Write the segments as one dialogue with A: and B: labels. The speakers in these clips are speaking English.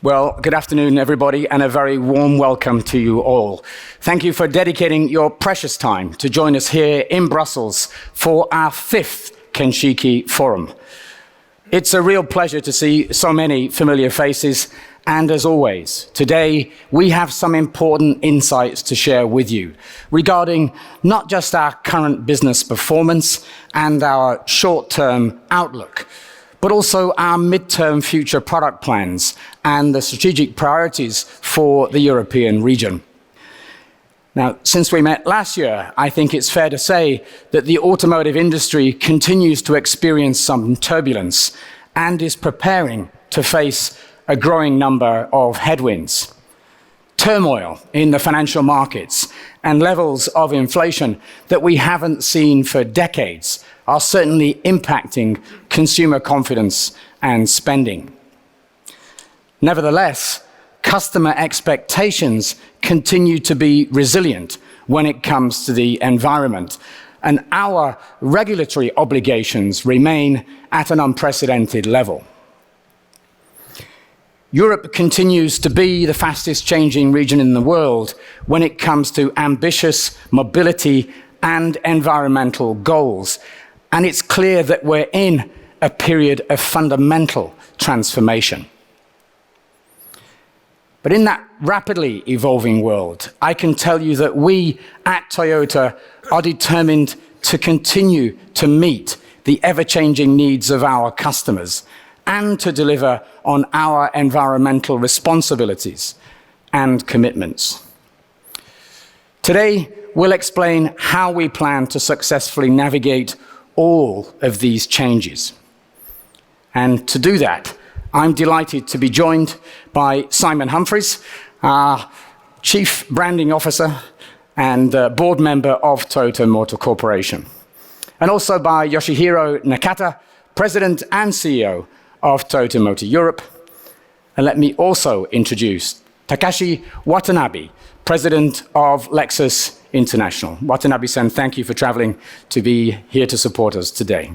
A: Well, good afternoon, everybody, and a very warm welcome to you all. Thank you for dedicating your precious time to join us here in Brussels for our 5th Kenshiki Forum. It's a real pleasure to see so many familiar faces, and as always, today we have some important insights to share with you regarding not just our current business performance and our short-term outlook, but also our mid-term future product plans and the strategic priorities for the European region. Now, since we met last year, I think it's fair to say that the automotive industry continues to experience some turbulence and is preparing to face a growing number of headwinds. Turmoil in the financial markets and levels of inflation that we haven't seen for decades are certainly impacting consumer confidence and spending. Nevertheless, customer expectations continue to be resilient when it comes to the environment, and our regulatory obligations remain at an unprecedented level. Europe continues to be the fastest changing region in the world when it comes to ambitious mobility and environmental goals. And it's clear that we're in a period of fundamental transformation. But in that rapidly evolving world, I can tell you that we at Toyota are determined to continue to meet the ever-changing needs of our customers and to deliver on our environmental responsibilities and commitments. Today, we'll explain how we plan to successfully navigate all of these changes. And to do that, I'm delighted to be joined by Simon Humphries, our Chief Branding Officer and board member of Toyota Motor Corporation, and also by Yoshihiro Nakata, President and CEO of Toyota Motor Europe. And let me also introduce Takashi Watanabe, President of Lexus International. Watanabe-san, thank you for traveling to be here to support us today.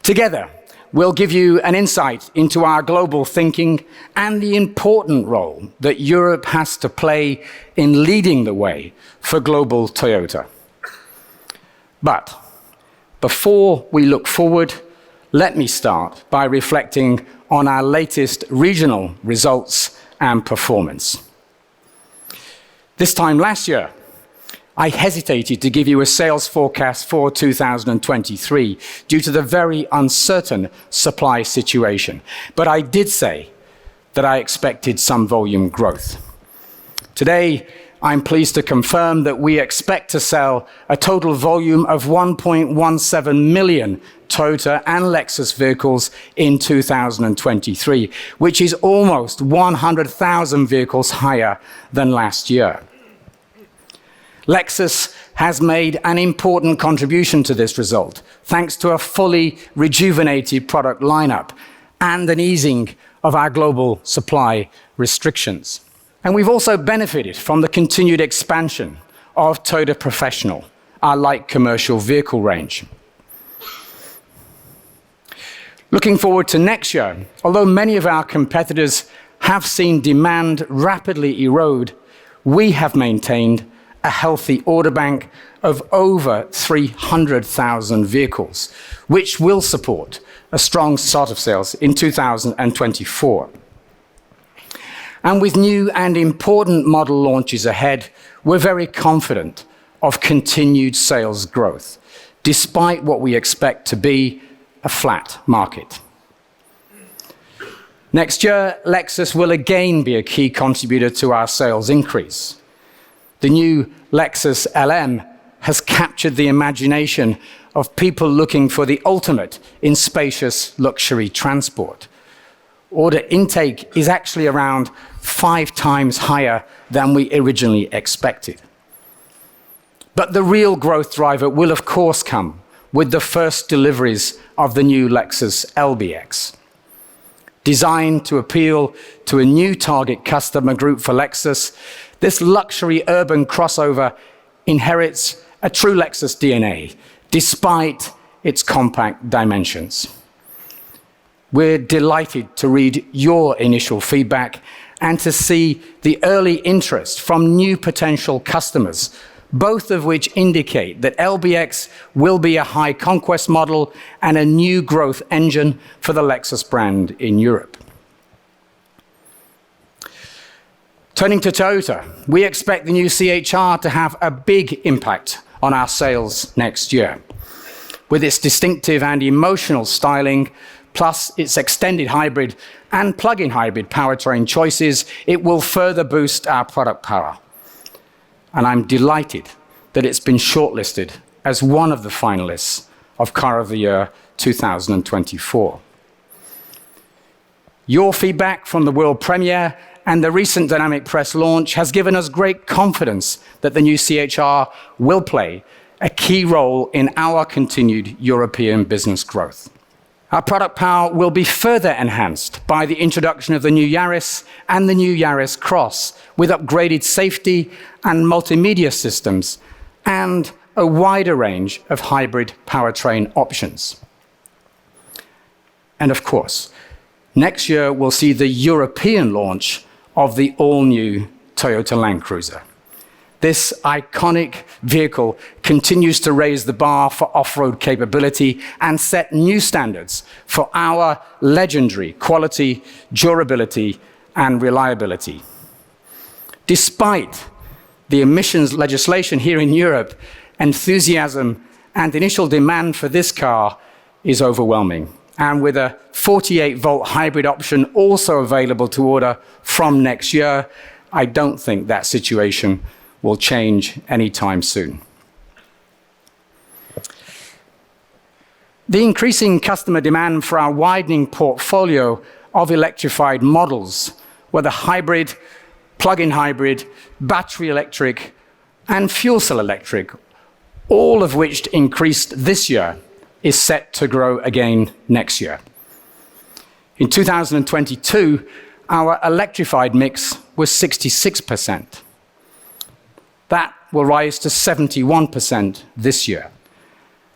A: Together, we'll give you an insight into our global thinking and the important role that Europe has to play in leading the way for global Toyota. But before we look forward, let me start by reflecting on our latest regional results and performance. This time last year, I hesitated to give you a sales forecast for 2023 due to the very uncertain supply situation, but I did say that I expected some volume growth. Today, I'm pleased to confirm that we expect to sell a total volume of 1.17 million Toyota and Lexus vehicles in 2023, which is almost 100,000 vehicles higher than last year. Lexus has made an important contribution to this result, thanks to a fully rejuvenated product lineup and an easing of our global supply restrictions. And we've also benefited from the continued expansion of Toyota Professional, our light commercial vehicle range. Looking forward to next year, although many of our competitors have seen demand rapidly erode, we have maintained a healthy order bank of over 300,000 vehicles, which will support a strong start of sales in 2024. And with new and important model launches ahead, we're very confident of continued sales growth, despite what we expect to be a flat market. Next year, Lexus will again be a key contributor to our sales increase. The new Lexus LM has captured the imagination of people looking for the ultimate in spacious luxury transport. Order intake is actually around 5 times higher than we originally expected. But the real growth driver will, of course, come with the first deliveries of the new Lexus LBX. Designed to appeal to a new target customer group for Lexus, this luxury urban crossover inherits a true Lexus DNA, despite its compact dimensions. We're delighted to read your initial feedback and to see the early interest from new potential customers, both of which indicate that LBX will be a high conquest model and a new growth engine for the Lexus brand in Europe. Turning to Toyota, we expect the new CHR to have a big impact on our sales next year. With its distinctive and emotional styling, plus its extended hybrid and plug-in hybrid powertrain choices, it will further boost our product power. And I'm delighted that it's been shortlisted as one of the finalists of Car of the Year 2024. Your feedback from the world premiere and the recent dynamic press launch has given us great confidence that the new CHR will play a key role in our continued European business growth. Our product power will be further enhanced by the introduction of the new Yaris and the new Yaris Cross, with upgraded safety and multimedia systems and a wider range of hybrid powertrain options. And of course, next year we'll see the European launch of the all-new Toyota Land Cruiser. This iconic vehicle continues to raise the bar for off-road capability and set new standards for our legendary quality, durability, and reliability. Despite the emissions legislation here in Europe, enthusiasm and initial demand for this car is overwhelming. And with a 48-volt hybrid option also available to order from next year, I don't think that situation will change anytime soon. The increasing customer demand for our widening portfolio of electrified models, whether hybrid, plug-in hybrid, battery electric, and fuel cell electric, all of which increased this year, is set to grow again next year. In 2022, our electrified mix was 66%. That will rise to 71% this year.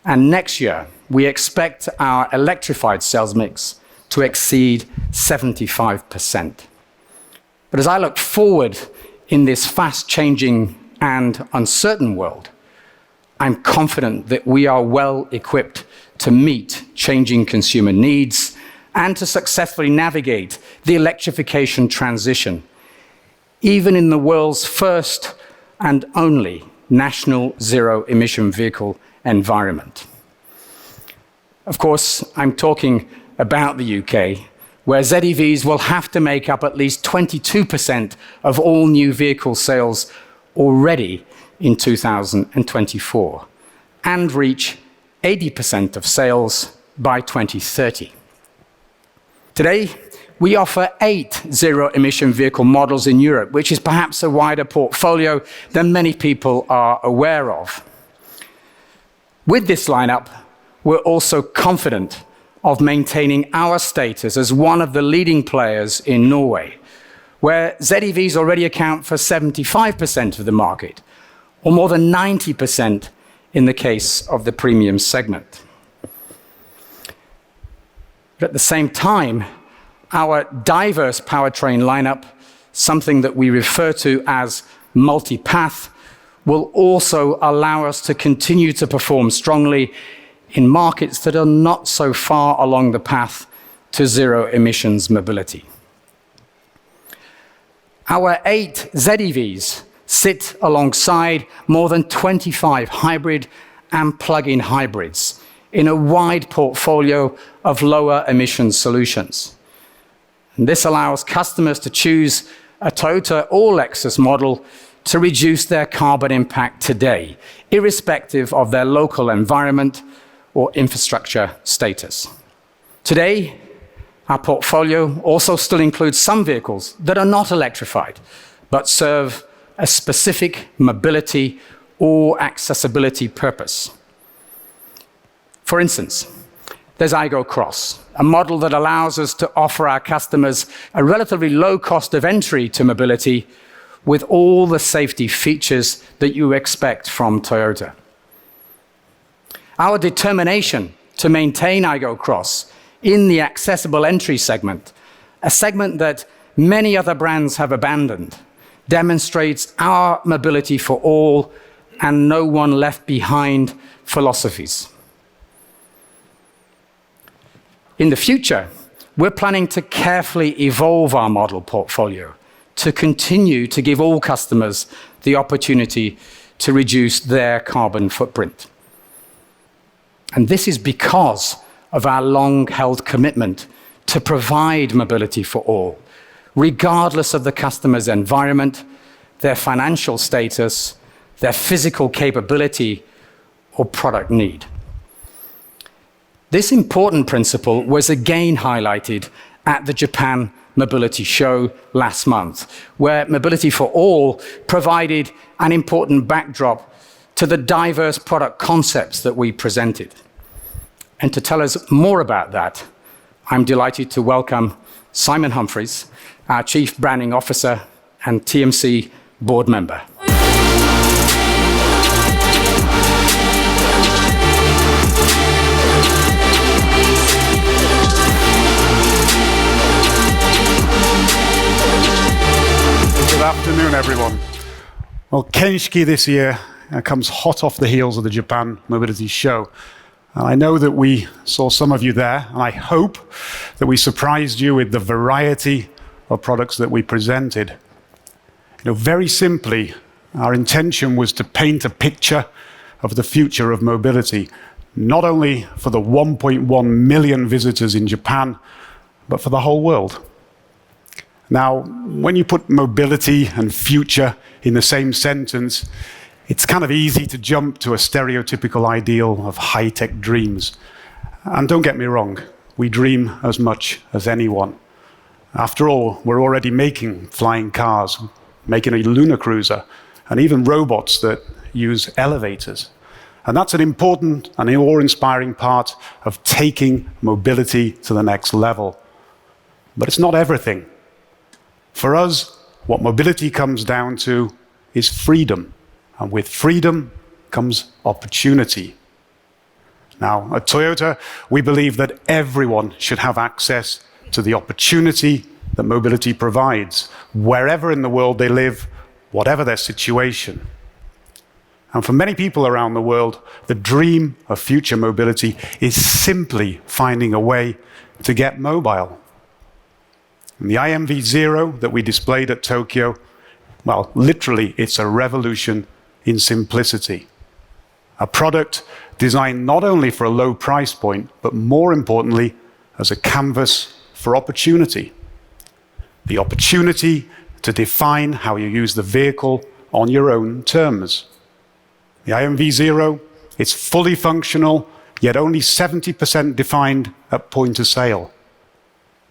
A: And next year, we expect our electrified sales mix to exceed 75%. But as I look forward in this fast-changing and uncertain world, I'm confident that we are well equipped to meet changing consumer needs and to successfully navigate the electrification transition, even in the world's first and only national zero-emission vehicle environment. Of course, I'm talking about the UK, where ZEVs will have to make up at least 22% of all new vehicle sales already in 2024, and reach 80% of sales by 2030. Today, we offer 8 zero-emission vehicle models in Europe, which is perhaps a wider portfolio than many people are aware of. With this lineup, we're also confident of maintaining our status as one of the leading players in Norway, where ZEVs already account for 75% of the market, or more than 90% in the case of the premium segment. But at the same time, our diverse powertrain lineup, something that we refer to as multi-path, will also allow us to continue to perform strongly in markets that are not so far along the path to zero emissions mobility. Our 8 ZEVs sit alongside more than 25 hybrid and plug-in hybrids in a wide portfolio of lower emission solutions. And this allows customers to choose a Toyota or Lexus model to reduce their carbon impact today, irrespective of their local environment or infrastructure status. Today, our portfolio also still includes some vehicles that are not electrified, but serve a specific mobility or accessibility purpose. For instance, there's Igo Cross, a model that allows us to offer our customers a relatively low cost of entry to mobility with all the safety features that you expect from Toyota. Our determination to maintain Igo Cross in the accessible entry segment, a segment that many other brands have abandoned, demonstrates our mobility for all and no one left behind philosophies. In the future, we're planning to carefully evolve our model portfolio to continue to give all customers the opportunity to reduce their carbon footprint. And this is because of our long-held commitment to provide mobility for all, regardless of the customer's environment, their financial status, their physical capability, or product need. This important principle was again highlighted at the Japan Mobility Show last month, where Mobility for All provided an important backdrop to the diverse product concepts that we presented. And to tell us more about that, I'm delighted to welcome Simon Humphries, our Chief Branding Officer and TMC board member.
B: Good afternoon, everyone. Well, Kenshiki this year comes hot off the heels of the Japan Mobility Show. I know that we saw some of you there, and I hope that we surprised you with the variety of products that we presented. Very simply, our intention was to paint a picture of the future of mobility, not only for the 1.1 million visitors in Japan, but for the whole world. Now, when you put mobility and future in the same sentence, it's kind of easy to jump to a stereotypical ideal of high-tech dreams. And don't get me wrong, we dream as much as anyone. After all, we're already making flying cars, making a lunar cruiser, and even robots that use elevators. And that's an important and awe-inspiring part of taking mobility to the next level. But it's not everything. For us, what mobility comes down to is freedom. And with freedom comes opportunity. Now, at Toyota, we believe that everyone should have access to the opportunity that mobility provides, wherever in the world they live, whatever their situation. And for many people around the world, the dream of future mobility is simply finding a way to get mobile. And the IMV0 that we displayed at Tokyo, well, literally, it's a revolution in simplicity. A product designed not only for a low price point, but more importantly, as a canvas for opportunity. The opportunity to define how you use the vehicle on your own terms. The IMV0, it's fully functional, yet only 70% defined at point of sale.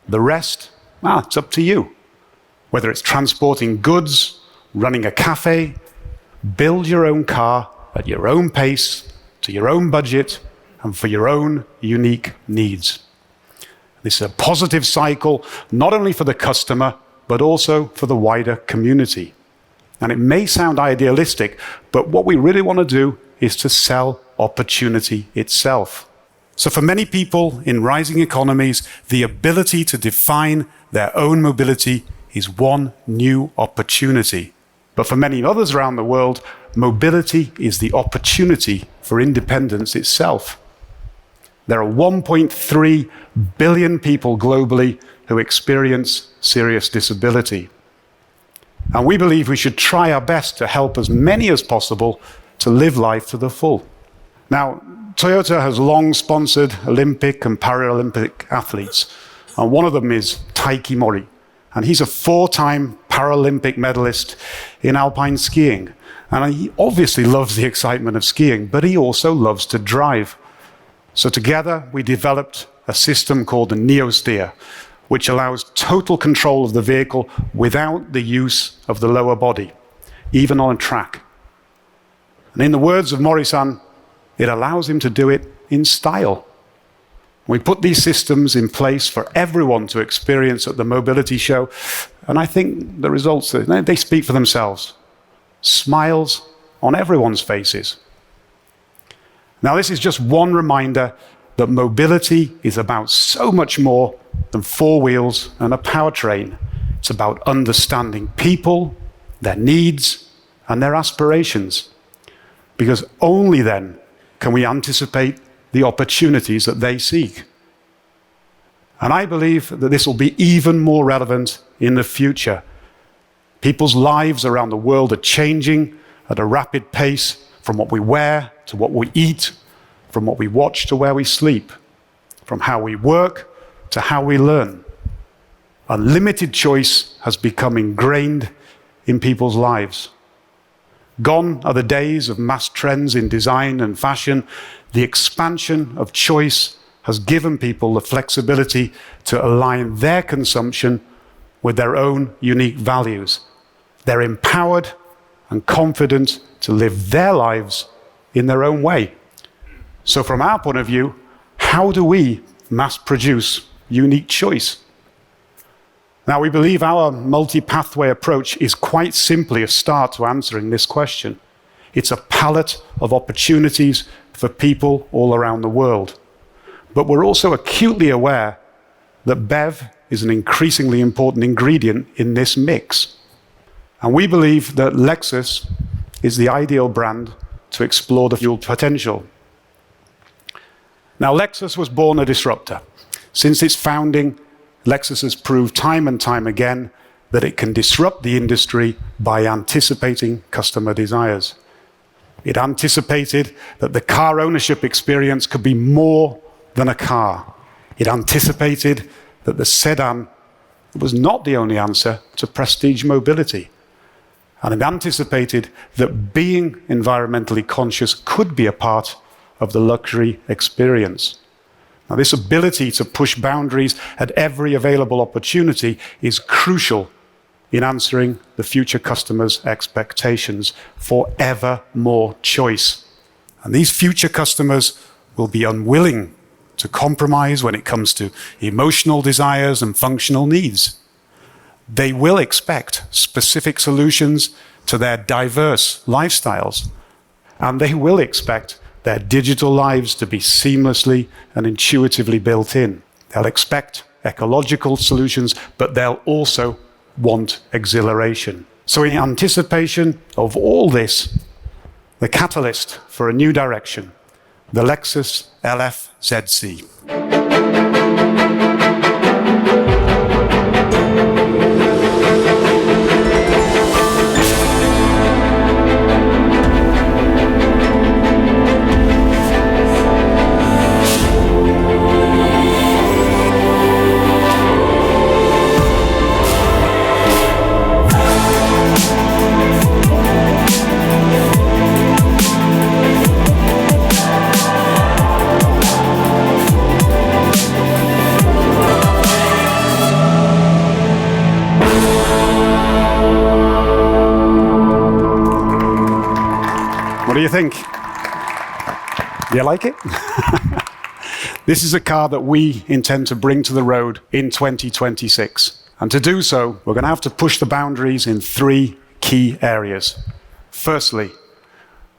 B: The rest, it's up to you. Whether it's transporting goods, running a cafe, build your own car at your own pace, to your own budget, and for your own unique needs. This is a positive cycle, not only for the customer, but also for the wider community. And it may sound idealistic, but what we really want to do is to sell opportunity itself. So for many people in rising economies, the ability to define their own mobility is one new opportunity. But for many others around the world, mobility is the opportunity for independence itself. There are 1.3 billion people globally who experience serious disability. And we believe we should try our best to help as many as possible to live life to the full. Now, Toyota has long sponsored Olympic and Paralympic athletes, and one of them is Taiki Mori, and he's a 4-time Paralympic medalist in alpine skiing. And he obviously loves the excitement of skiing, but he also loves to drive. So together, we developed a system called the NeoSteer, which allows total control of the vehicle without the use of the lower body, even on a track. And in the words of Mori-san, it allows him to do it in style. We put these systems in place for everyone to experience at the Mobility Show, and I think the results, they speak for themselves. Smiles on everyone's faces. Now, this is just one reminder that mobility is about so much more than four wheels and a powertrain. It's about understanding people, their needs, and their aspirations. Because only then can we anticipate the opportunities that they seek. And I believe that this will be even more relevant in the future. People's lives around the world are changing at a rapid pace, from what we wear to what we eat, from what we watch to where we sleep, from how we work to how we learn. Unlimited choice has become ingrained in people's lives. Gone are the days of mass trends in design and fashion. The expansion of choice has given people the flexibility to align their consumption with their own unique values. They're empowered and confident to live their lives in their own way. So from our point of view, how do we mass produce unique choice? Now, we believe our multi-pathway approach is quite simply a start to answering this question. It's a palette of opportunities for people all around the world. But we're also acutely aware that BEV is an increasingly important ingredient in this mix. And we believe that Lexus is the ideal brand to explore the full potential. Now, Lexus was born a disruptor. Since its founding, Lexus has proved time and time again that it can disrupt the industry by anticipating customer desires. It anticipated that the car ownership experience could be more than a car. It anticipated that the sedan was not the only answer to prestige mobility. And it anticipated that being environmentally conscious could be a part of the luxury experience. Now, this ability to push boundaries at every available opportunity is crucial in answering the future customers' expectations for ever more choice. And these future customers will be unwilling to compromise when it comes to emotional desires and functional needs. They will expect specific solutions to their diverse lifestyles, and they will expect their digital lives to be seamlessly and intuitively built in. They'll expect ecological solutions, but they'll also want exhilaration. So in anticipation of all this, the catalyst for a new direction, the Lexus LF ZC. What do you think? Do you like it? This is a car that we intend to bring to the road in 2026. And to do so, we're going to have to push the boundaries in three key areas. Firstly,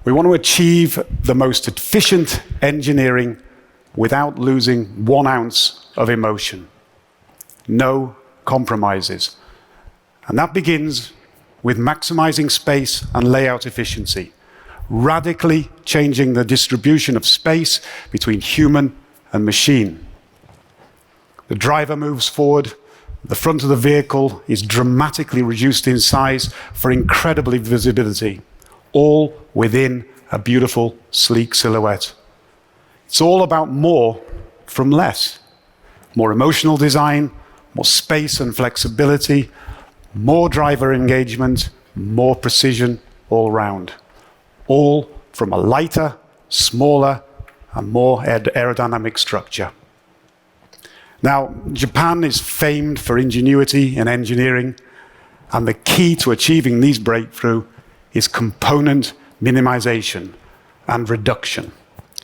B: we want to achieve the most efficient engineering without losing 1 ounce of emotion. No compromises. And that begins with maximizing space and layout efficiency, radically changing the distribution of space between human and machine. The driver moves forward, the front of the vehicle is dramatically reduced in size for incredible visibility, all within a beautiful, sleek silhouette. It's all about more from less. More emotional design, more space and flexibility, more driver engagement, more precision all round. All from a lighter, smaller, and more aerodynamic structure. Now, Japan is famed for ingenuity in engineering, and the key to achieving these breakthroughs is component minimization and reduction,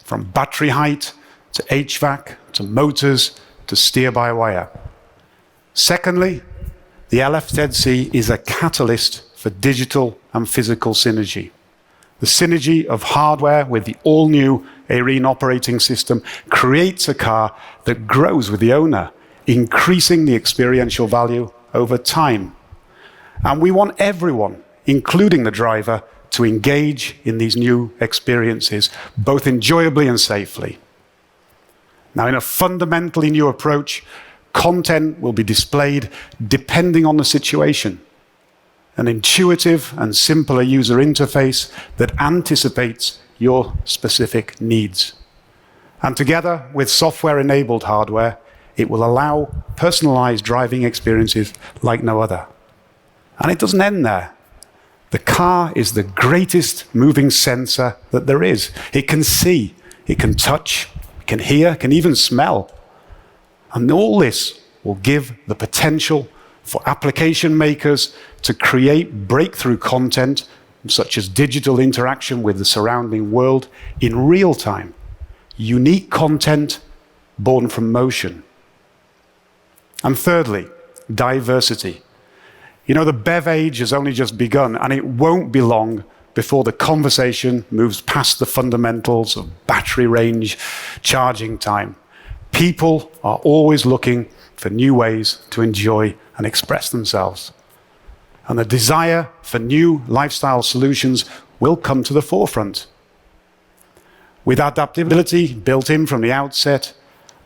B: from battery height to HVAC to motors to steer-by-wire. Secondly, the LFZC is a catalyst for digital and physical synergy. The synergy of hardware with the all-new Arene operating system creates a car that grows with the owner, increasing the experiential value over time. And we want everyone, including the driver, to engage in these new experiences, both enjoyably and safely. Now, in a fundamentally new approach, content will be displayed depending on the situation. An intuitive and simpler user interface that anticipates your specific needs. And together with software-enabled hardware, it will allow personalized driving experiences like no other. And it doesn't end there. The car is the greatest moving sensor that there is. It can see, it can touch, it can hear, can even smell. And all this will give the potential for application makers to create breakthrough content, such as digital interaction with the surrounding world in real time. Unique content born from motion. And thirdly, diversity. You know, the BEV age has only just begun, and it won't be long before the conversation moves past the fundamentals of battery range, charging time. People are always looking for new ways to enjoy and express themselves. And the desire for new lifestyle solutions will come to the forefront. With adaptability built in from the outset,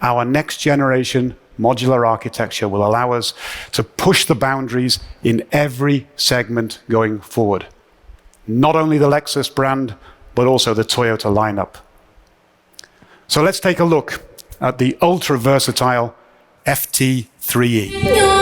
B: our next generation modular architecture will allow us to push the boundaries in every segment going forward. Not only the Lexus brand, but also the Toyota lineup. So let's take a look at the ultra-versatile FT3E.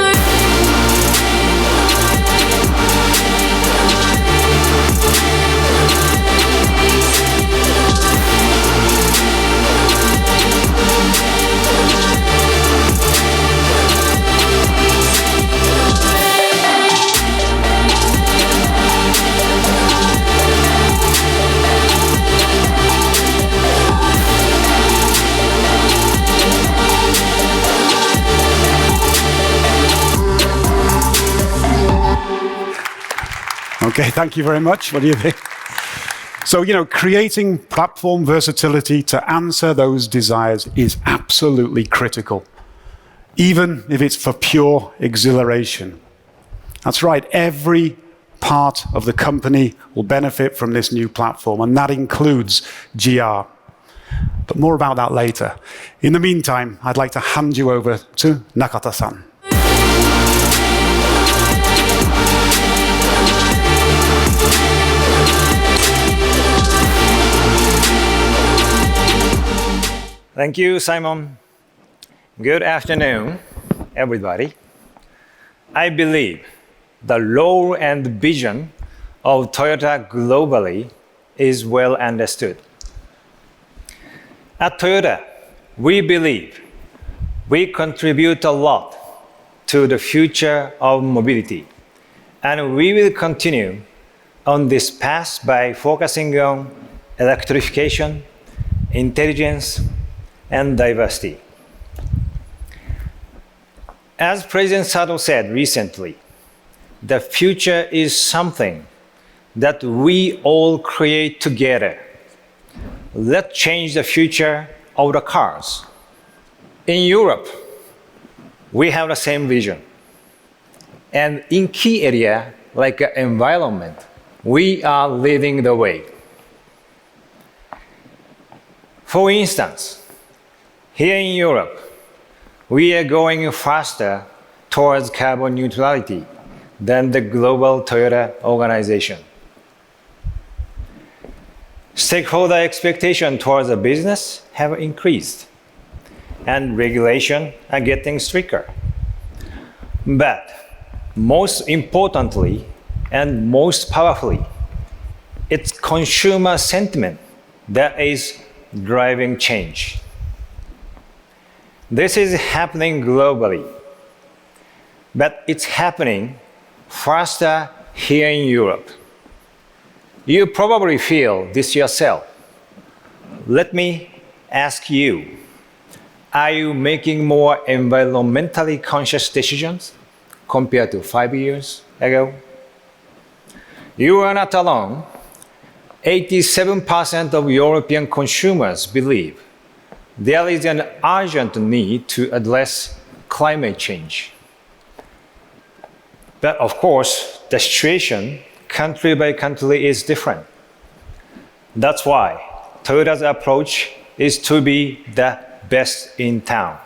B: Okay, thank you very much. What do you think? So, you know, creating platform versatility to answer those desires is absolutely critical, even if it's for pure exhilaration. That's right, every part of the company will benefit from this new platform, and that includes GR. But more about that later. In the meantime, I'd like to hand you over to Nakata-san.
C: Thank you, Simon. Good afternoon, everybody. I believe the role and vision of Toyota globally is well understood. At Toyota, we believe we contribute a lot to the future of mobility, and we will continue on this path by focusing on electrification, intelligence, and diversity. As President Sato said recently, the future is something that we all create together. Let's change the future of the cars. In Europe, we have the same vision. And in key areas like environment, we are leading the way. For instance, here in Europe, we are going faster towards carbon neutrality than the global Toyota organization. Stakeholder expectations towards the business have increased, and regulations are getting stricter. But most importantly and most powerfully, it's consumer sentiment that is driving change. This is happening globally, but it's happening faster here in Europe. You probably feel this yourself. Let me ask you, are you making more environmentally conscious decisions compared to 5 years ago? You are not alone. 87% of European consumers believe there is an urgent need to address climate change. But of course, the situation country by country is different. That's why Toyota's approach is to be the best in town.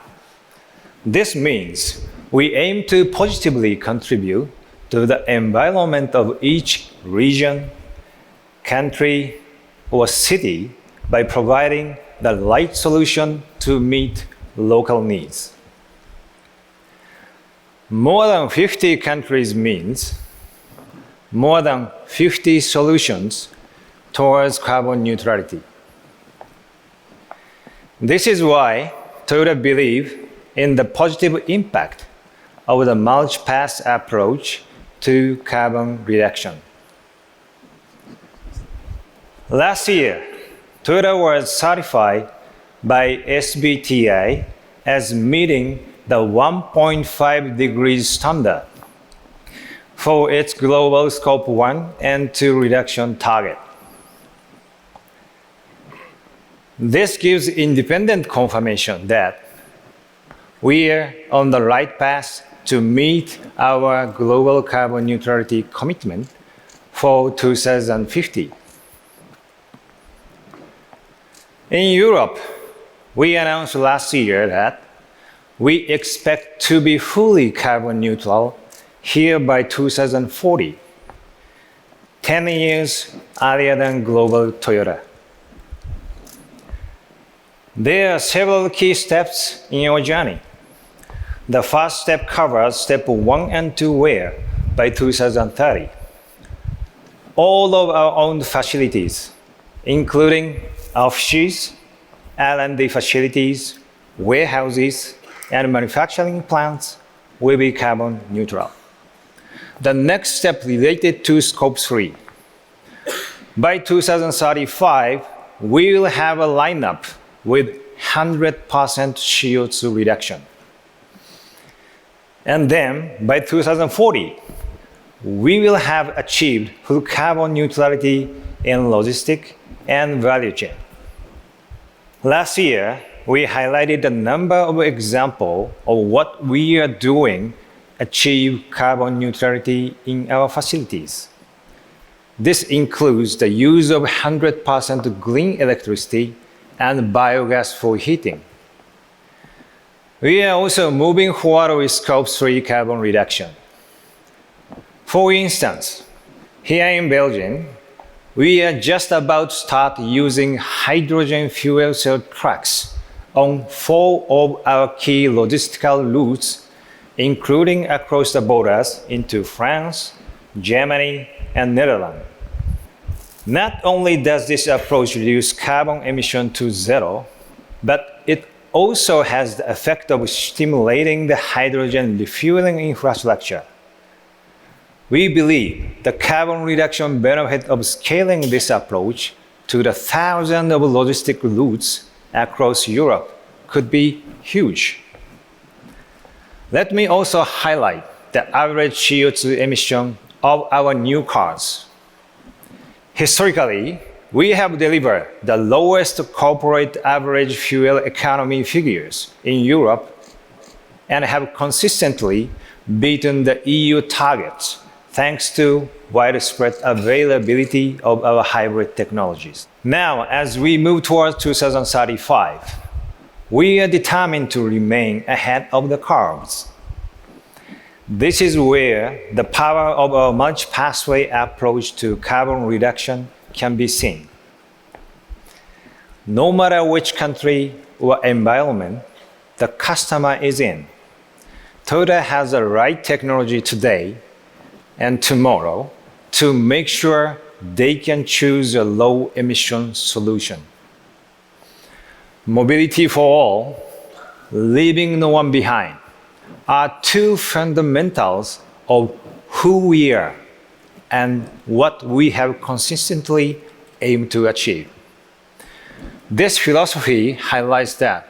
C: This means we aim to positively contribute to the environment of each region, country, or city by providing the right solution to meet local needs. More than 50 countries means more than 50 solutions towards carbon neutrality. This is why Toyota believes in the positive impact of the multi-path approach to carbon reduction. Last year, Toyota was certified by SBTi as meeting the 1.5 degrees standard for its global Scope 1 and 2 reduction target. This gives independent confirmation that we are on the right path to meet our global carbon neutrality commitment for 2050. In Europe, we announced last year that we expect to be fully carbon neutral here by 2040, 10 years earlier than global Toyota. There are several key steps in our journey. The first step covers step 1 and 2 where, by 2030, all of our owned facilities, including offices, R&D facilities, warehouses, and manufacturing plants, will be carbon neutral. The next step related to Scope 3. By 2035, we will have a lineup with 100% CO2 reduction. And then, by 2040, we will have achieved full carbon neutrality in logistics and value chain. Last year, we highlighted a number of examples of what we are doing to achieve carbon neutrality in our facilities. This includes the use of 100% green electricity and biogas for heating. We are also moving forward with Scope 3 carbon reduction. For instance, here in Belgium, we are just about to start using hydrogen fuel cell trucks on 4 of our key logistical routes, including across the borders into France, Germany, and Netherlands. Not only does this approach reduce carbon emission to zero, but it also has the effect of stimulating the hydrogen refueling infrastructure. We believe the carbon reduction benefit of scaling this approach to the thousands of logistic routes across Europe could be huge. Let me also highlight the average CO2 emission of our new cars. Historically, we have delivered the lowest corporate average fuel economy figures in Europe and have consistently beaten the EU targets thanks to widespread availability of our hybrid technologies. Now, as we move towards 2035, we are determined to remain ahead of the curves. This is where the power of our multi-pathway approach to carbon reduction can be seen. No matter which country or environment the customer is in, Toyota has the right technology today and tomorrow to make sure they can choose a low-emission solution. Mobility for all, leaving no one behind, are two fundamentals of who we are and what we have consistently aimed to achieve. This philosophy highlights that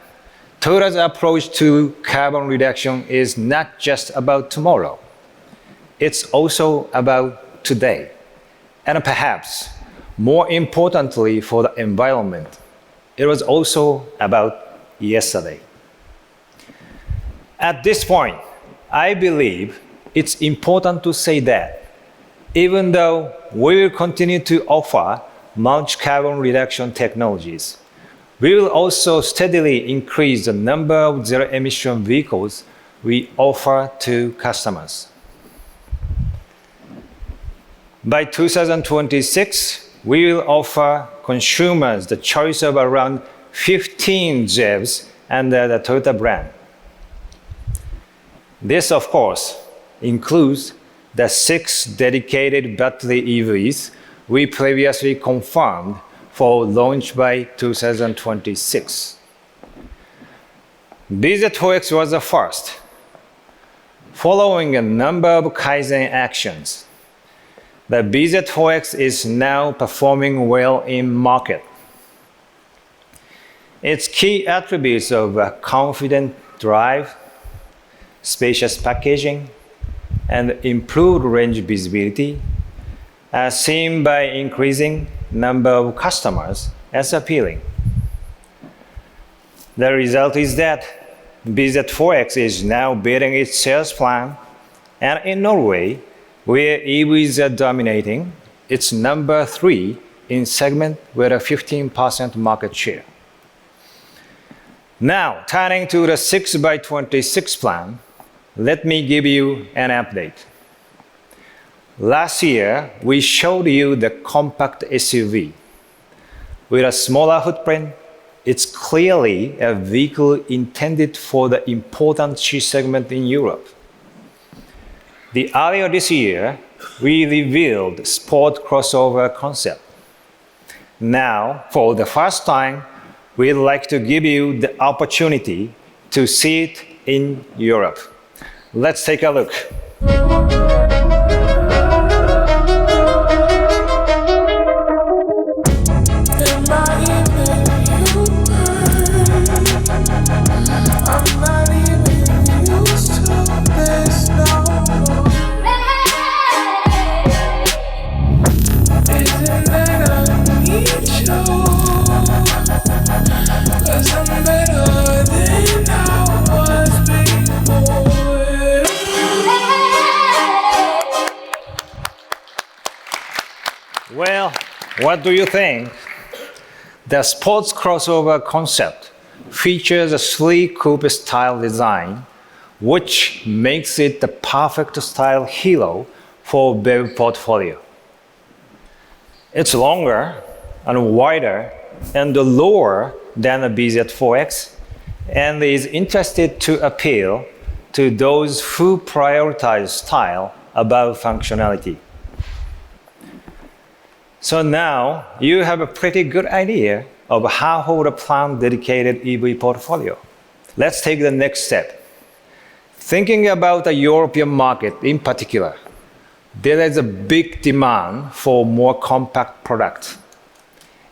C: Toyota's approach to carbon reduction is not just about tomorrow. It's also about today, and perhaps more importantly for the environment, it was also about yesterday. At this point, I believe it's important to say that even though we will continue to offer multi-carbon reduction technologies, we will also steadily increase the number of zero-emission vehicles we offer to customers. By 2026, we will offer consumers the choice of around 15 ZEVs under the Toyota brand. This, of course, includes the 6 dedicated battery EVs we previously confirmed for launch by 2026. BZ4X was the first. Following a number of Kaizen actions, the BZ4X is now performing well in market. Its key attributes of confident drive, spacious packaging, and improved range visibility are seen by increasing number of customers as appealing. The result is that BZ4X is now beating its sales plan, and in Norway, where EVs are dominating, it's number 3 in segment with a 15% market share. Now, turning to the 6x26 plan, let me give you an update. Last year, we showed you the compact SUV. With a smaller footprint, it's clearly a vehicle intended for the important C segment in Europe. Earlier this year, we revealed sport crossover concept. Now, for the first time, we'd like to give you the opportunity to see it in Europe. Let's take a look. Well, what do you think? The sports crossover concept features a sleek coupe-style design, which makes it the perfect style hero for BEV portfolio. It's longer and wider and lower than a BZ4X, and is interested to appeal to those who prioritize style above functionality. So now you have a pretty good idea of how to plan dedicated EV portfolio. Let's take the next step. Thinking about the European market in particular, there is a big demand for more compact products.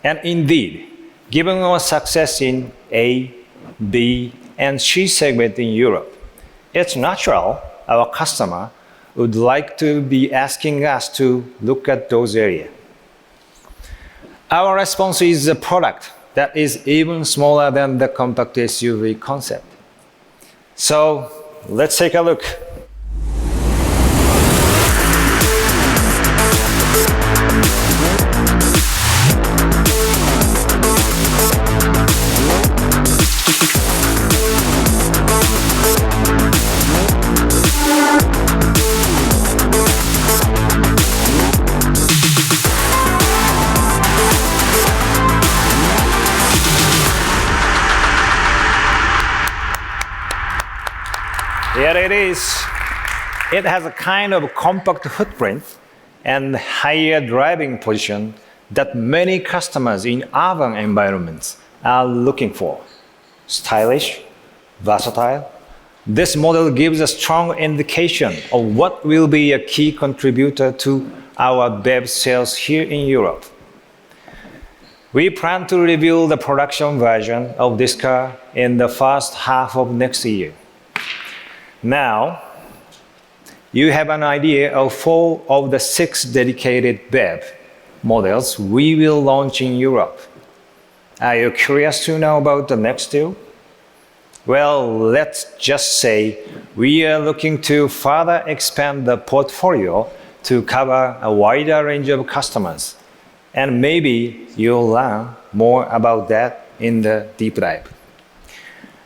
C: And indeed, given our success in A, B, and C segment in Europe, it's natural our customer would like to be asking us to look at those areas. Our response is a product that is even smaller than the compact SUV concept. So let's take a look. Here it is. It has a kind of compact footprint and higher driving position that many customers in urban environments are looking for. Stylish, versatile. This model gives a strong indication of what will be a key contributor to our BEV sales here in Europe. We plan to reveal the production version of this car in the first half of next year. Now, you have an idea of 4 of the 6 dedicated BEV models we will launch in Europe. Are you curious to know about the next two? Well, let's just say we are looking to further expand the portfolio to cover a wider range of customers. And maybe you'll learn more about that in the deep dive.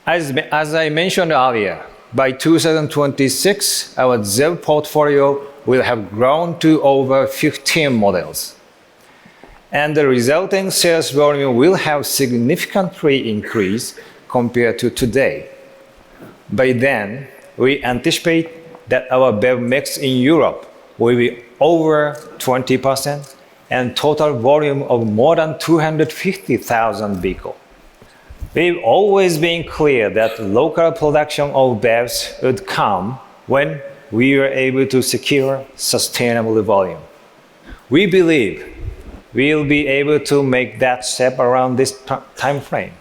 C: As I mentioned earlier, by 2026, our ZEV portfolio will have grown to over 15 models. And the resulting sales volume will have significantly increased compared to today. By then, we anticipate that our BEV mix in Europe will be over 20% and total volume of more than 250,000 vehicles. We've always been clear that local production of BEVs would come when we are able to secure sustainable volume. We believe we'll be able to make that step around this time frame.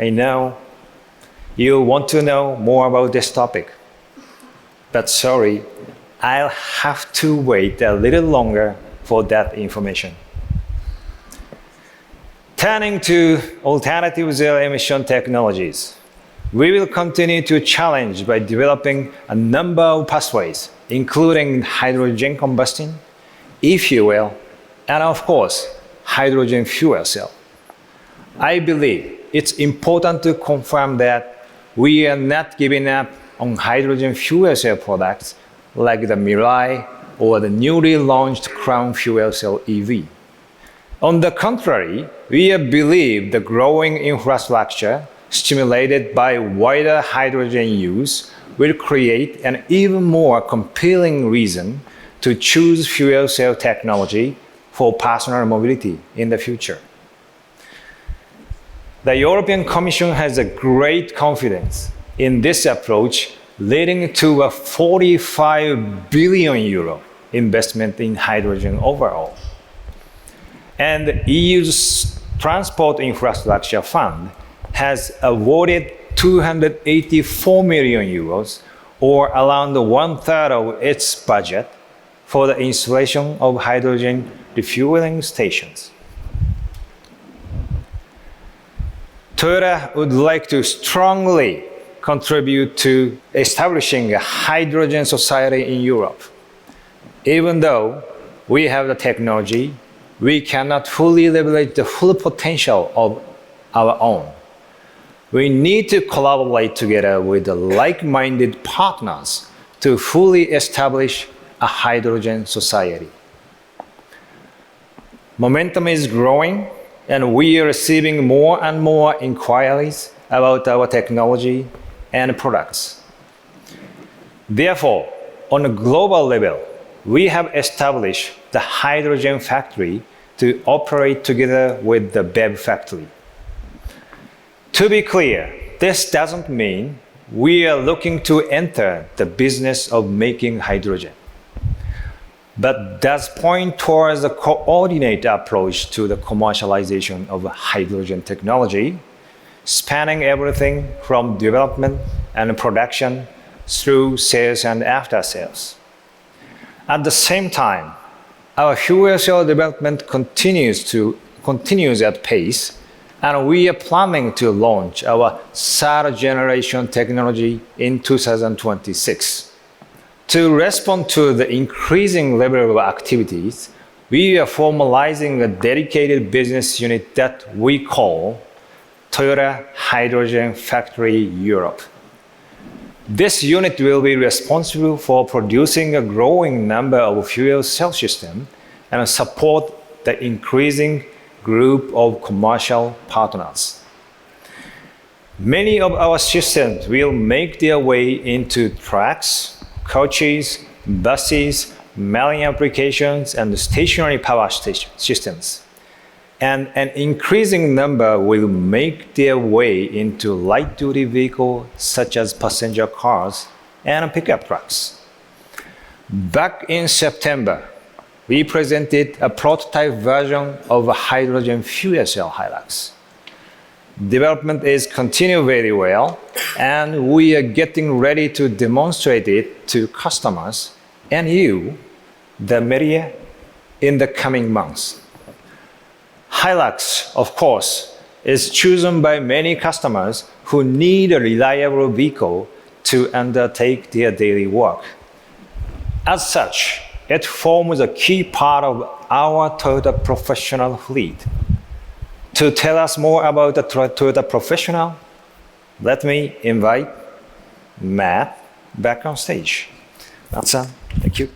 C: I know you want to know more about this topic, but sorry, I'll have to wait a little longer for that information. Turning to alternative zero-emission technologies, we will continue to challenge by developing a number of pathways, including hydrogen combustion, e-fuel, and of course, hydrogen fuel cell. I believe it's important to confirm that we are not giving up on hydrogen fuel cell products like the Mirai or the newly launched Crown Fuel Cell EV. On the contrary, we believe the growing infrastructure stimulated by wider hydrogen use will create an even more compelling reason to choose fuel cell technology for personal mobility in the future. The European Commission has a great confidence in this approach, leading to a 45 billion euro investment in hydrogen overall. And the EU's Transport Infrastructure Fund has awarded 284 million euros, or around 1/3 of its budget, for the installation of hydrogen refueling stations. Toyota would like to strongly contribute to establishing a hydrogen society in Europe. Even though we have the technology, we cannot fully leverage the full potential of our own. We need to collaborate together with the like-minded partners to fully establish a hydrogen society. Momentum is growing, and we are receiving more and more inquiries about our technology and products. Therefore, on a global level, we have established the hydrogen factory to operate together with the BEV factory. To be clear, this doesn't mean we are looking to enter the business of making hydrogen, but does point towards a coordinated approach to the commercialization of hydrogen technology, spanning everything from development and production through sales and after sales. At the same time, our fuel cell development continues at pace, and we are planning to launch our third generation technology in 2026. To respond to the increasing level of activities, we are formalizing a dedicated business unit that we call Toyota Hydrogen Factory Europe. This unit will be responsible for producing a growing number of fuel cell systems and support the increasing group of commercial partners. Many of our systems will make their way into trucks, coaches, buses, mailing applications, and stationary power systems. And an increasing number will make their way into light-duty vehicles such as passenger cars and pickup trucks. Back in September, we presented a prototype version of a hydrogen fuel cell Hilux. Development is continuing very well, and we are getting ready to demonstrate it to customers and you, the media, in the coming months. Hilux, of course, is chosen by many customers who need a reliable vehicle to undertake their daily work. As such, it forms a key part of our Toyota Professional fleet. To tell us more about the Toyota Professional, let me invite Matt back on stage. Matt-san, thank you.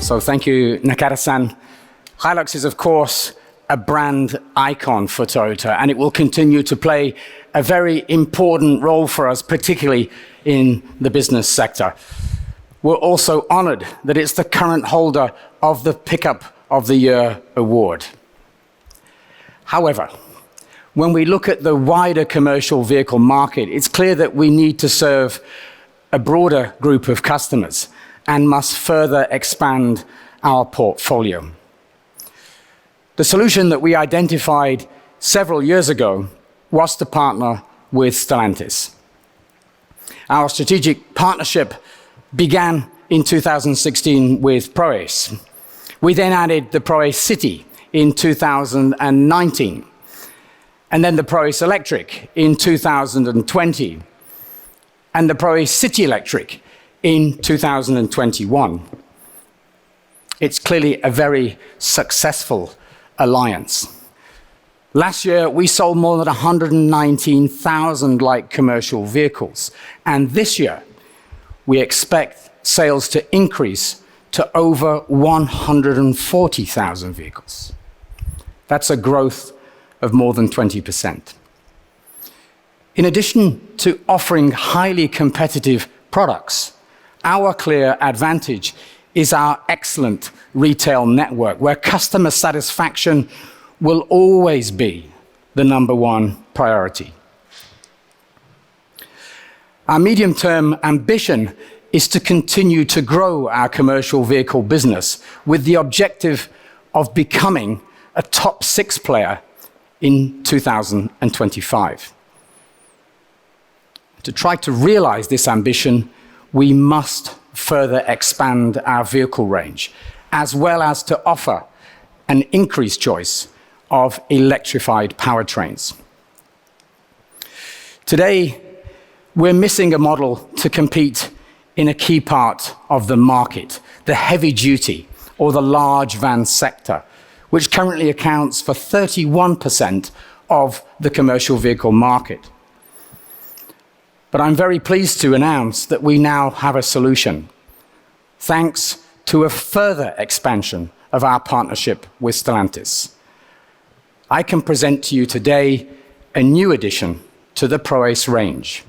A: So thank you, Nakata-san. Hilux is, of course, a brand icon for Toyota, and it will continue to play a very important role for us, particularly in the business sector. We're also honored that it's the current holder of the Pickup of the Year award. However, when we look at the wider commercial vehicle market, it's clear that we need to serve a broader group of customers and must further expand our portfolio. The solution that we identified several years ago was to partner with Stellantis. Our strategic partnership began in 2016 with ProAce. We then added the ProAce City in 2019, and then the ProAce Electric in 2020, and the ProAce City Electric in 2021. It's clearly a very successful alliance. Last year, we sold more than 119,000 light commercial vehicles, and this year, we expect sales to increase to over 140,000 vehicles. That's a growth of more than 20%. In addition to offering highly competitive products, our clear advantage is our excellent retail network, where customer satisfaction will always be the #1 priority. Our medium-term ambition is to continue to grow our commercial vehicle business with the objective of becoming a top 6 player in 2025. To try to realize this ambition, we must further expand our vehicle range, as well as to offer an increased choice of electrified powertrains. Today, we're missing a model to compete in a key part of the market, the heavy-duty or the large van sector, which currently accounts for 31% of the commercial vehicle market. But I'm very pleased to announce that we now have a solution, thanks to a further expansion of our partnership with Stellantis. I can present to you today a new addition to the ProAce range,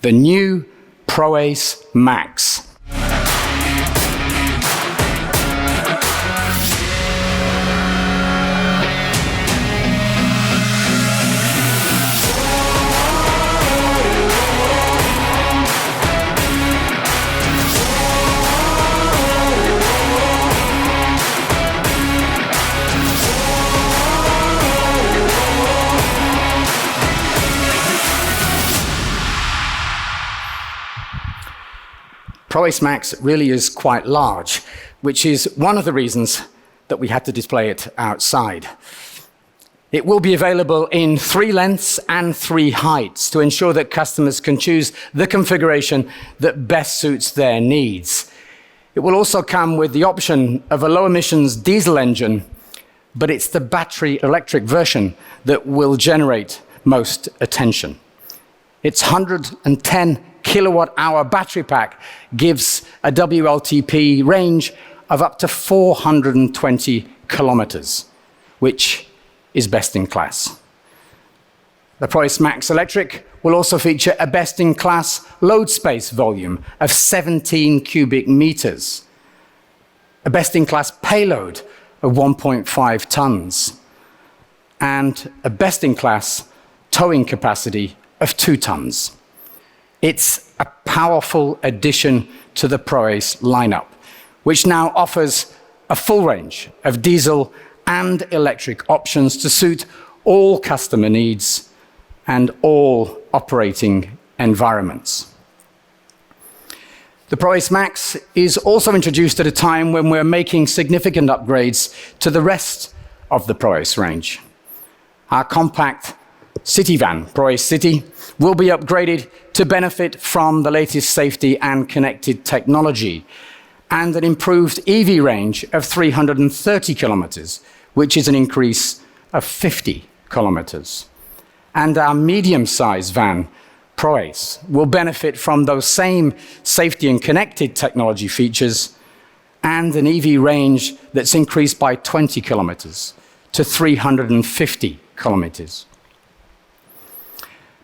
A: the new ProAce Max. ProAce Max really is quite large, which is one of the reasons that we had to display it outside. It will be available in 3 lengths and 3 heights to ensure that customers can choose the configuration that best suits their needs. It will also come with the option of a low-emissions diesel engine, but it's the battery electric version that will generate most attention. Its 110 kilowatt-hour battery pack gives a WLTP range of up to 420 kilometers, which is best in class. The ProAce Max Electric will also feature a best-in-class load space volume of 17 cubic meters, a best-in-class payload of 1.5 tons, and a best-in-class towing capacity of 2 tons. It's a powerful addition to the ProAce lineup, which now offers a full range of diesel and electric options to suit all customer needs and all operating environments. The ProAce Max is also introduced at a time when we're making significant upgrades to the rest of the ProAce range. Our compact city van, ProAce City, will be upgraded to benefit from the latest safety and connected technology and an improved EV range of 330 kilometers, which is an increase of 50 kilometers. And our medium-sized van, ProAce, will benefit from those same safety and connected technology features and an EV range that's increased by 20 kilometers to 350 kilometers.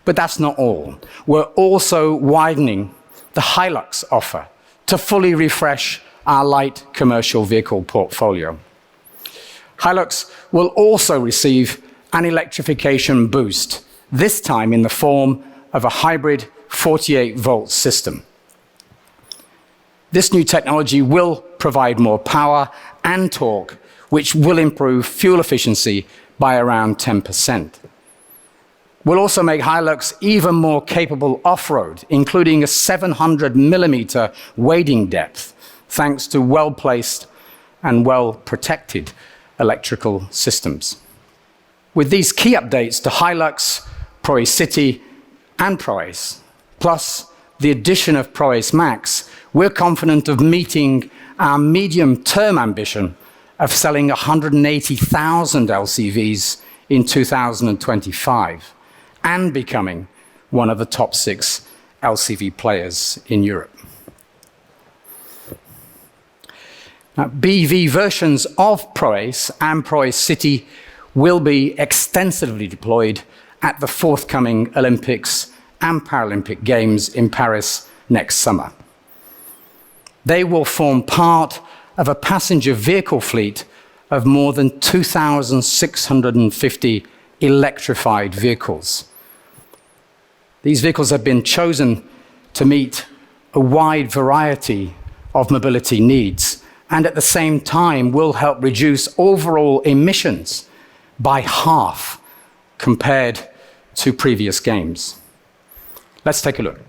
A: But that's not all. We're also widening the Hilux offer to fully refresh our light commercial vehicle portfolio. Hilux will also receive an electrification boost, this time in the form of a hybrid 48-volt system. This new technology will provide more power and torque, which will improve fuel efficiency by around 10%. We'll also make Hilux even more capable off-road, including a 700-millimeter wading depth, thanks to well-placed and well-protected electrical systems. With these key updates to Hilux, ProAce City, and ProAce, plus the addition of ProAce Max, we're confident of meeting our medium-term ambition of selling 180,000 LCVs in 2025 and becoming one of the top 6 LCV players in Europe. Now, BEV versions of ProAce and ProAce City will be extensively deployed at the forthcoming Olympics and Paralympic Games in Paris next summer. They will form part of a passenger vehicle fleet of more than 2,650 electrified vehicles. These vehicles have been chosen to meet a wide variety of mobility needs and at the same time will help reduce overall emissions by half compared to previous games. Let's take a look.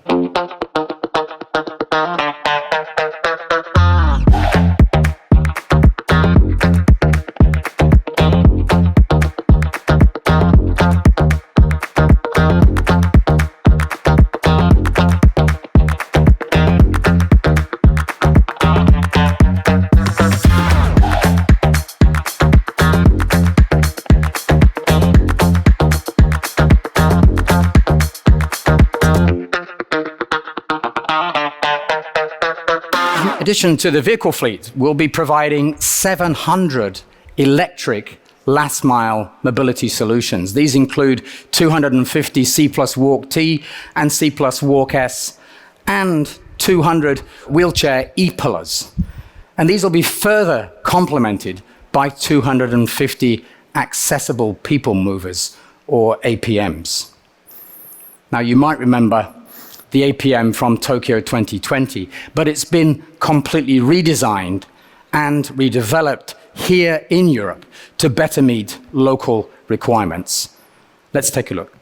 A: In addition to the vehicle fleet, we'll be providing 700 electric last-mile mobility solutions. These include 250 C+ Walk T and C+ Walk S and 200 wheelchair e-pillars. And these will be further complemented by 250 accessible people movers, or APMs. Now, you might remember the APM from Tokyo 2020, but it's been completely redesigned and redeveloped here in Europe to better meet local requirements. Let's take a look.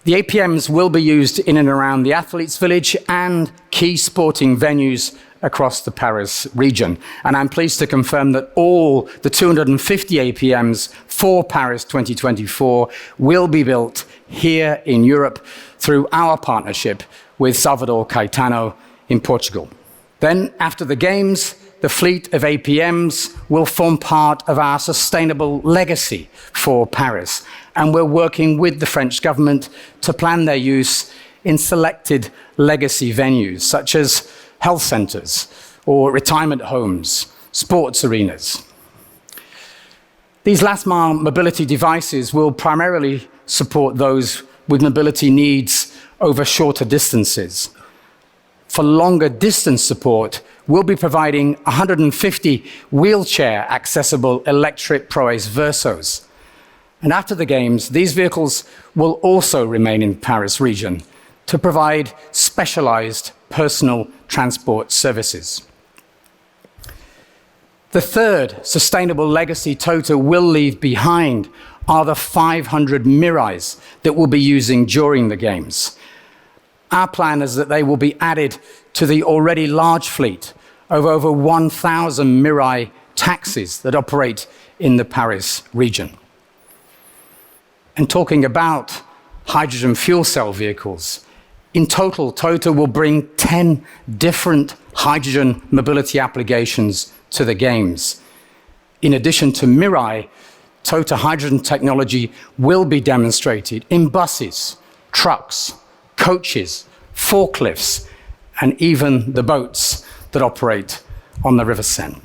A: The APMs will be used in and around the Athletes' Village and key sporting venues across the Paris region. And I'm pleased to confirm that all the 250 APMs for Paris 2024 will be built here in Europe through our partnership with Salvador Caetano in Portugal. Then, after the Games, the fleet of APMs will form part of our sustainable legacy for Paris. And we're working with the French government to plan their use in selected legacy venues, such as health centers or retirement homes, sports arenas. These last-mile mobility devices will primarily support those with mobility needs over shorter distances. for longer distance support, we'll be providing 150 wheelchair-accessible electric ProAce Versos. And after the Games, these vehicles will also remain in the Paris region to provide specialized personal transport services. The third sustainable legacy Toyota will leave behind are the 500 Mirais that we'll be using during the Games. Our plan is that they will be added to the already large fleet of over 1,000 Mirai taxis that operate in the Paris region. And talking about hydrogen fuel cell vehicles, in total, Toyota will bring 10 different hydrogen mobility applications to the Games. In addition to Mirai, Toyota hydrogen technology will be demonstrated in buses, trucks, coaches, forklifts, and even the boats that operate on the River Seine.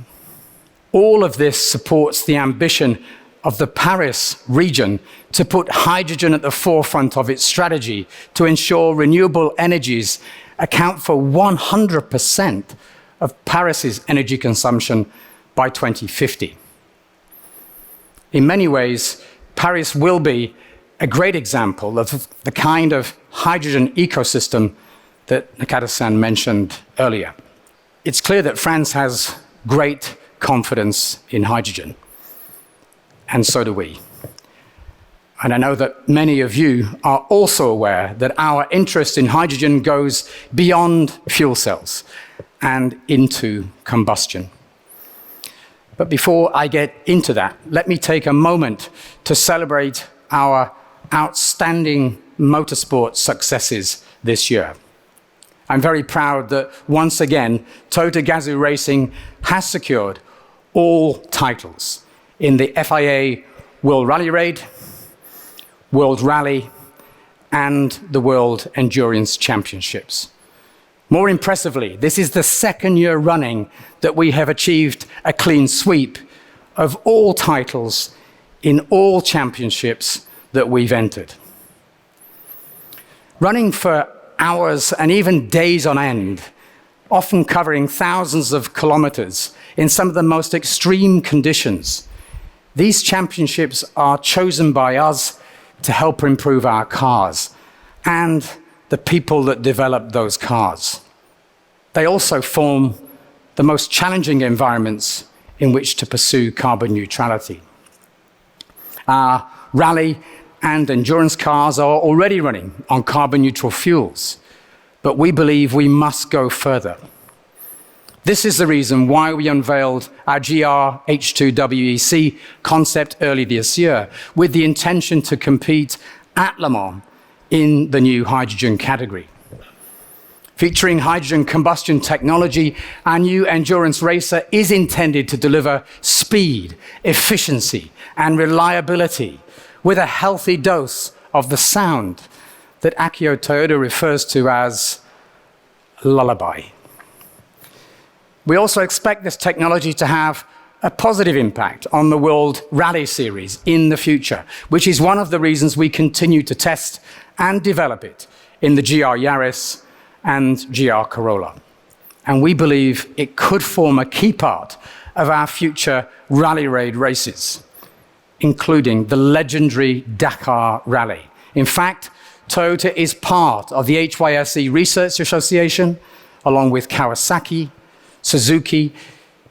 A: All of this supports the ambition of the Paris region to put hydrogen at the forefront of its strategy to ensure renewable energies account for 100% of Paris's energy consumption by 2050. In many ways, Paris will be a great example of the kind of hydrogen ecosystem that Nakata-san mentioned earlier. It's clear that France has great confidence in hydrogen, and so do we. And I know that many of you are also aware that our interest in hydrogen goes beyond fuel cells and into combustion. But before I get into that, let me take a moment to celebrate our outstanding motorsport successes this year. I'm very proud that once again, Toyota Gazoo Racing has secured all titles in the FIA World Rally Raid, World Rally, and the World Endurance Championships. More impressively, this is the second year running that we have achieved a clean sweep of all titles in all championships that we've entered. Running for hours and even days on end, often covering thousands of kilometers in some of the most extreme conditions, these championships are chosen by us to help improve our cars and the people that develop those cars. They also form the most challenging environments in which to pursue carbon neutrality. Our rally and endurance cars are already running on carbon neutral fuels, but we believe we must go further. This is the reason why we unveiled our GR H2 WEC concept early this year, with the intention to compete at Le Mans in the new hydrogen category. Featuring hydrogen combustion technology, our new endurance racer is intended to deliver speed, efficiency, and reliability with a healthy dose of the sound that Akio Toyoda refers to as lullaby. We also expect this technology to have a positive impact on the World Rally Series in the future, which is one of the reasons we continue to test and develop it in the GR Yaris and GR Corolla. And we believe it could form a key part of our future rally raid races, including the legendary Dakar Rally. In fact, Toyota is part of the HYSE Research Association, along with Kawasaki, Suzuki,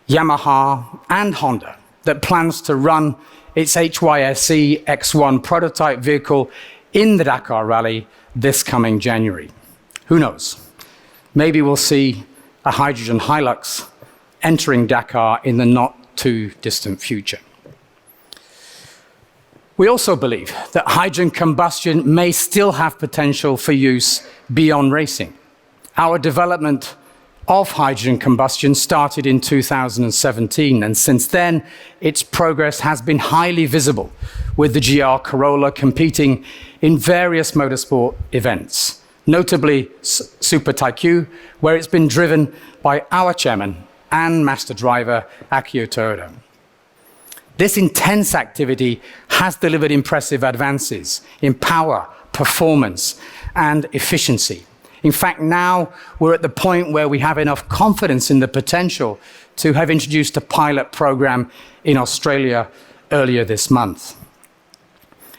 A: Yamaha, and Honda, that plans to run its HYSE X1 prototype vehicle in the Dakar Rally this coming January. Who knows? Maybe we'll see a hydrogen Hilux entering Dakar in the not too distant future. We also believe that hydrogen combustion may still have potential for use beyond racing. Our development of hydrogen combustion started in 2017, and since then, its progress has been highly visible, with the GR Corolla competing in various motorsport events, notably Super Taikyu, where it's been driven by our chairman and master driver, Akio Toyoda. This intense activity has delivered impressive advances in power, performance, and efficiency, In fact, now we're at the point where we have enough confidence in the potential to have introduced a pilot program in Australia earlier this month.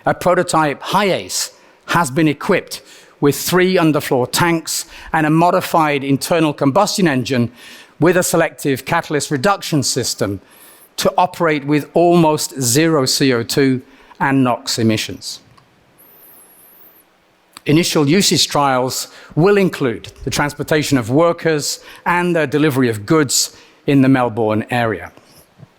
A: A prototype HiAce has been equipped with 3 underfloor tanks and a modified internal combustion engine with a selective catalyst reduction system to operate with almost zero CO2 and NOx emissions. Initial usage trials will include the transportation of workers and the delivery of goods in the Melbourne area.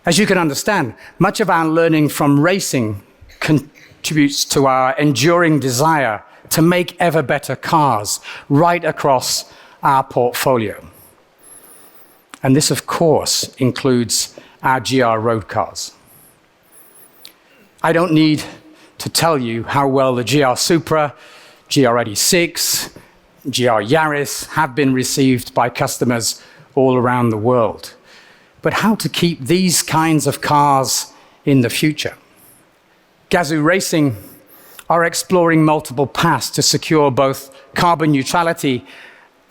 A: As you can understand, much of our learning from racing contributes to our enduring desire to make ever better cars right across our portfolio. And this, of course, includes our GR road cars. I don't need to tell you how well the GR Supra, GR86, GR Yaris have been received by customers all around the world. But how to keep these kinds of cars in the future? Gazoo Racing are exploring multiple paths to secure both carbon neutrality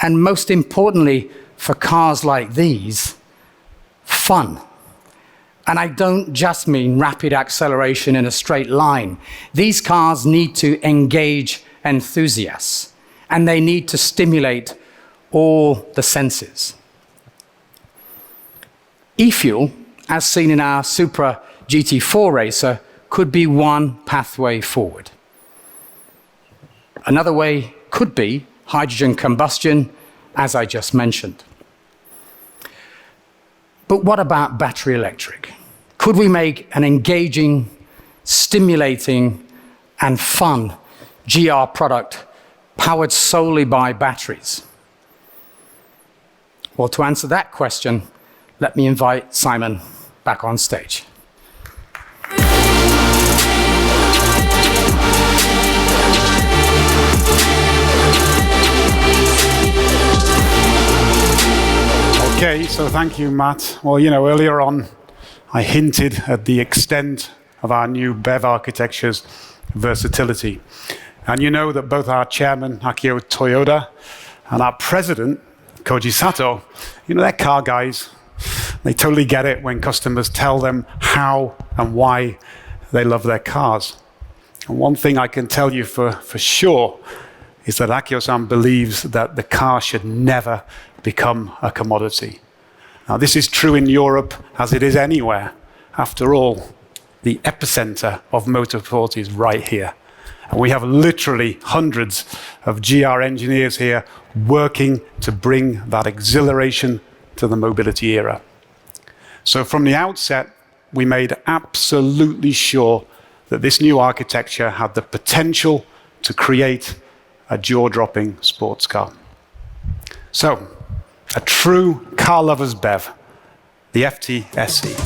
A: and, most importantly, for cars like these, fun. And I don't just mean rapid acceleration in a straight line. These cars need to engage enthusiasts, and they need to stimulate all the senses. E-fuel, as seen in our Supra GT4 racer, could be one pathway forward. Another way could be hydrogen combustion, as I just mentioned. But what about battery electric? Could we make an engaging, stimulating, and fun GR product powered solely by batteries? Well, to answer that question, let me invite Simon back on stage.
B: Okay, so thank you, Matt. Well, earlier on, I hinted at the extent of our new BEV architecture's versatility. And you know that both our chairman, Akio Toyoda, and our president, Koji Sato, they're car guys. They totally get it when customers tell them how and why they love their cars. And one thing I can tell you for sure is that Akio-san believes that the car should never become a commodity. Now, this is true in Europe as it is anywhere. After all, the epicenter of motorsport is right here. And we have literally hundreds of GR engineers here working to bring that exhilaration to the mobility era. So from the outset, we made absolutely sure that this new architecture had the potential to create a jaw-dropping sports car. So, a true car lover's BEV, the FT-SE.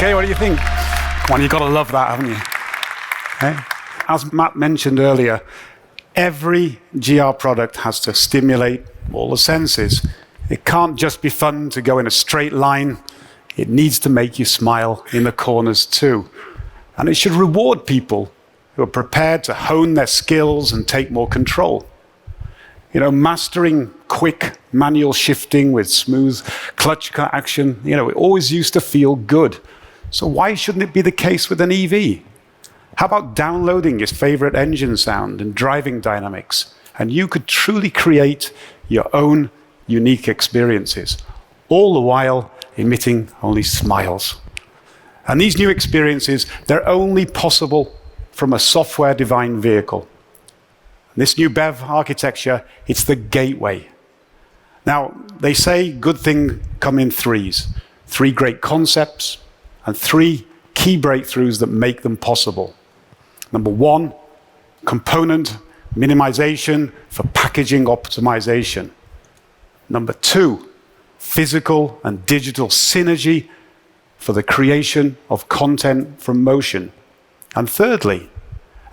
B: Okay, what do you think? Come on, you've got to love that, haven't you? Okay. As Matt mentioned earlier, every GR product has to stimulate all the senses. It can't just be fun to go in a straight line. It needs to make you smile in the corners too. And it should reward people who are prepared to hone their skills and take more control. Mastering quick manual shifting with smooth clutch action, it always used to feel good. So why shouldn't it be the case with an EV? How about downloading your favorite engine sound and driving dynamics, and you could truly create your own unique experiences, all the while emitting only smiles. And these new experiences, they're only possible from a software-defined vehicle. This new BEV architecture, it's the gateway. Now, they say good things come in threes. 3 great concepts and 3 key breakthroughs that make them possible. Number 1, component minimization for packaging optimization. Number 2, physical and digital synergy for the creation of content from motion. And thirdly,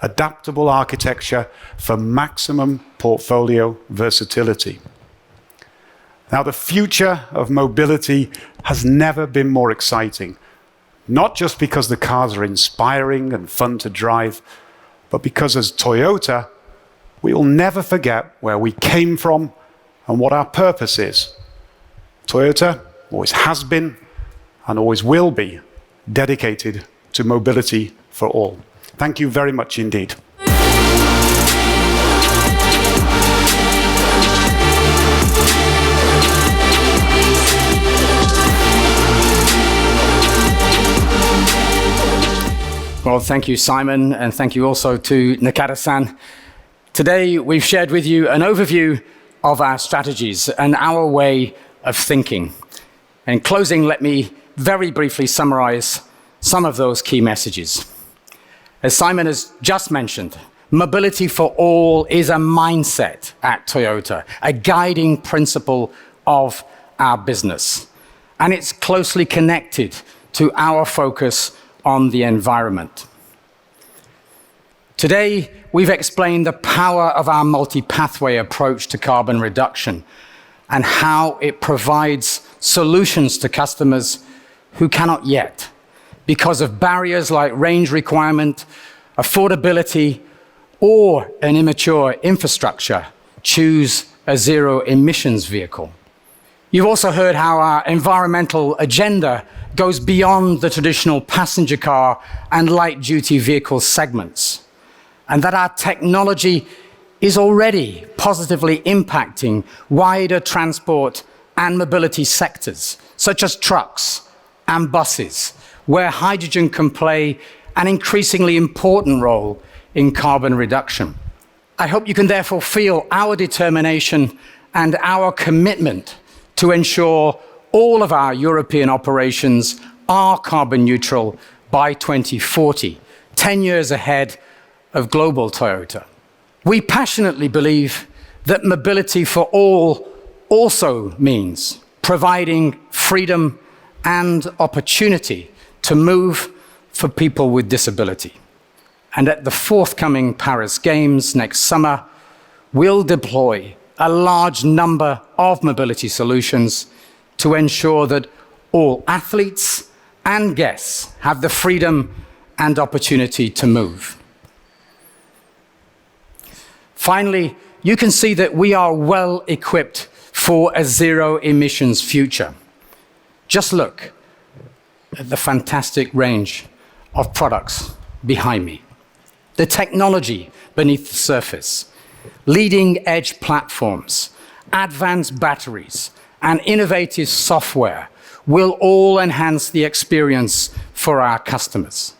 B: adaptable architecture for maximum portfolio versatility. Now, the future of mobility has never been more exciting, not just because the cars are inspiring and fun to drive, but because as Toyota, we will never forget where we came from and what our purpose is. Toyota always has been and always will be dedicated to mobility for all. Thank you very much indeed.
A: Well, thank you, Simon, and thank you also to Nakata-san. Today, we've shared with you an overview of our strategies and our way of thinking. In closing, let me very briefly summarize some of those key messages. As Simon has just mentioned, mobility for all is a mindset at Toyota, a guiding principle of our business. And it's closely connected to our focus on the environment. Today, we've explained the power of our multi-pathway approach to carbon reduction and how it provides solutions to customers who cannot yet, because of barriers like range requirement, affordability, or an immature infrastructure, choose a zero emissions vehicle. You've also heard how our environmental agenda goes beyond the traditional passenger car and light-duty vehicle segments, and that our technology is already positively impacting wider transport and mobility sectors, such as trucks and buses, where hydrogen can play an increasingly important role in carbon reduction. I hope you can therefore feel our determination and our commitment to ensure all of our European operations are carbon neutral by 2040, 10 years ahead of global Toyota. We passionately believe that mobility for all also means providing freedom and opportunity to move for people with disability. And at the forthcoming Paris Games next summer, we'll deploy a large number of mobility solutions to ensure that all athletes and guests have the freedom and opportunity to move. Finally, you can see that we are well equipped for a zero emissions future. Just look at the fantastic range of products behind me. The technology beneath the surface, leading edge platforms, advanced batteries, and innovative software will all enhance the experience for our customers.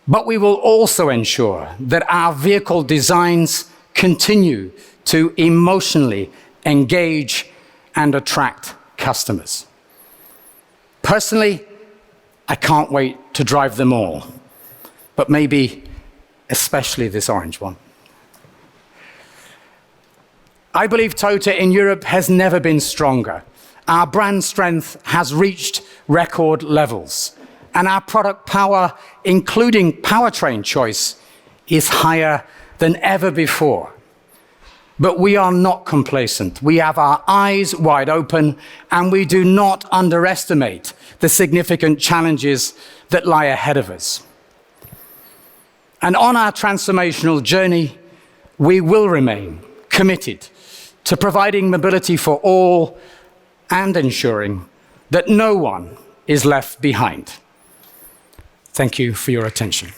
A: But we will also ensure that our vehicle designs continue to emotionally engage and attract customers. Personally, I can't wait to drive them all, but maybe especially this orange one. I believe Toyota in Europe has never been stronger. Our brand strength has reached record levels, and our product power, including powertrain choice, is higher than ever before. But we are not complacent. We have our eyes wide open, and we do not underestimate the significant challenges that lie ahead of us. And on our transformational journey, we will remain committed to providing mobility for all and ensuring that no one is left behind. Thank you for your attention.